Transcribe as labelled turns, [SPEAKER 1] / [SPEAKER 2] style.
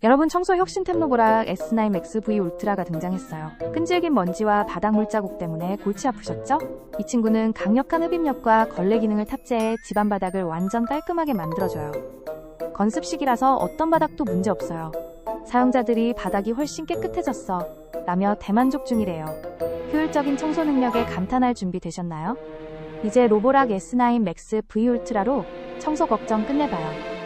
[SPEAKER 1] 여러분, 청소 혁신템 로보락 S9 Max V 울트라가 등장했어요. 끈질긴 먼지와 바닥 물자국 때문에 골치 아프셨죠? 이 친구는 강력한 흡입력과 걸레 기능을 탑재해 집안 바닥을 완전 깔끔하게 만들어줘요. 건습식이라서 어떤 바닥도 문제 없어요. 사용자들이 바닥이 훨씬 깨끗해졌어 라며 대만족 중이래요. 효율적인 청소 능력에 감탄할 준비 되셨나요? 이제 로보락 S9 Max V 울트라로 청소 걱정 끝내봐요.